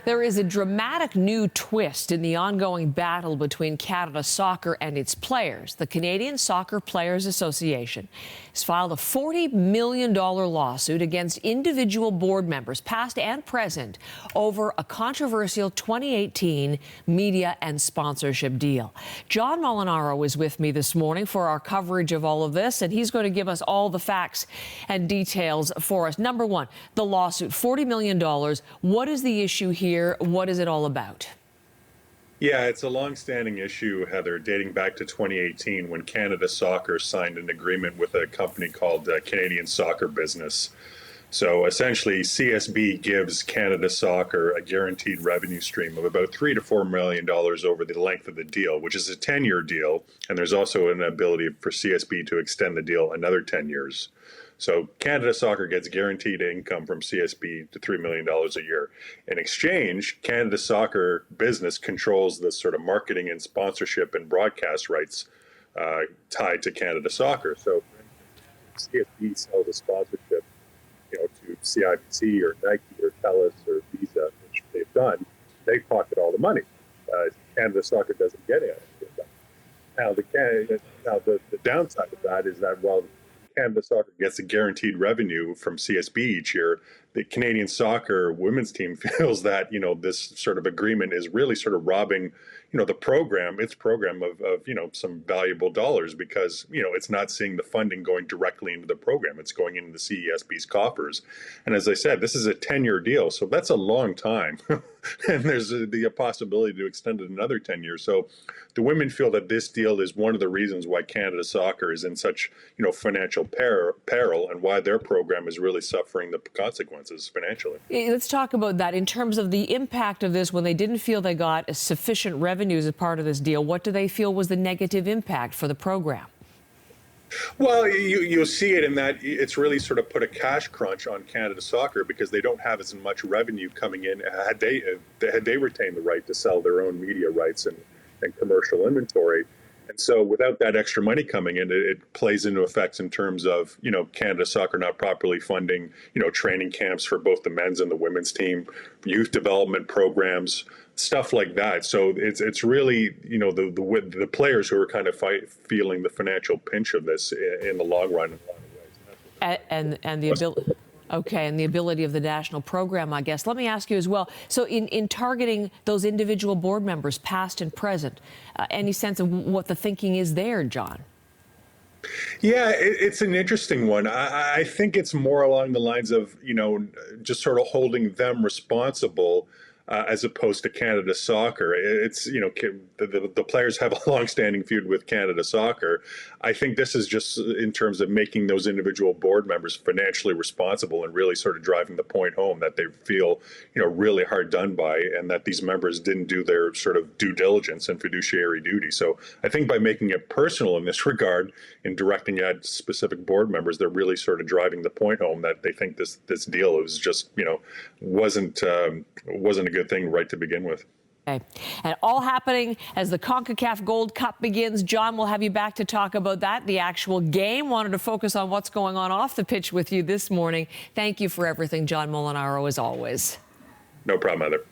There is a dramatic new twist in the ongoing battle between Canada Soccer and its players. The Canadian Soccer Players Association has filed a $40 million lawsuit against individual board members, past and present, over a controversial 2018 media and sponsorship deal. John Molinaro is with me this morning for our coverage of all of this, and he's going to give us all the facts and details for us. Number one, the lawsuit, $40 million. What is the issue here? What is it all about? Yeah, it's a long-standing issue, Heather, dating back to 2018 when Canada Soccer signed an agreement with a company called Canadian Soccer Business. So essentially, CSB gives Canada Soccer a guaranteed revenue stream of about $3 to $4 million over the length of the deal, which is a 10-year deal. And there's also an ability for CSB to extend the deal another 10 years. So Canada Soccer gets guaranteed income from CSB to $3 million a year. In exchange, Canada Soccer Business controls the sort of marketing and sponsorship and broadcast rights tied to Canada Soccer. So CSB sells a sponsorship, to CIBC or Nike or TELUS or Visa, which they've done. They pocket all the money. Canada Soccer doesn't get any of that. Now, the downside of that is that while Canada Soccer gets a guaranteed revenue from CSB each year, the Canadian Soccer women's team feels that, this sort of agreement is really sort of robbing, its program of some valuable dollars because, it's not seeing the funding going directly into the program. It's going into the CESB's coffers. And as I said, this is a 10-year deal. So that's a long time. And there's the possibility to extend it another 10 years. So the women feel that this deal is one of the reasons why Canada Soccer is in such, financial peril and why their program is really suffering the consequences financially. Let's talk about that in terms of the impact of this when they didn't feel they got sufficient revenues as part of this deal. What do they feel was the negative impact for the program? Well, you'll see it in that it's really sort of put a cash crunch on Canada Soccer because they don't have as much revenue coming in had they retained the right to sell their own media rights and commercial inventory. And so without that extra money coming in, it plays into effects in terms of, Canada Soccer not properly funding, training camps for both the men's and the women's team, youth development programs, stuff like that. So it's really, the players who are kind of feeling the financial pinch of this in the long run. And the ability. Okay, and the ability of the national program, I guess. Let me ask you as well. So in targeting those individual board members, past and present, any sense of what the thinking is there, John? Yeah, it's an interesting one. I think it's more along the lines of, just sort of holding them responsible as opposed to Canada Soccer. It's, the players have a long-standing feud with Canada Soccer. I think this is just in terms of making those individual board members financially responsible and really sort of driving the point home that they feel, really hard done by and that these members didn't do their sort of due diligence and fiduciary duty. So I think by making it personal in this regard and directing at specific board members, they're really sort of driving the point home that they think this deal was just, wasn't a good thing right to begin with. Okay. And all happening as the CONCACAF Gold Cup begins. John, we'll have you back to talk about that, the actual game. Wanted to focus on what's going on off the pitch with you this morning. Thank you for everything, John Molinaro, as always. No problem, Heather.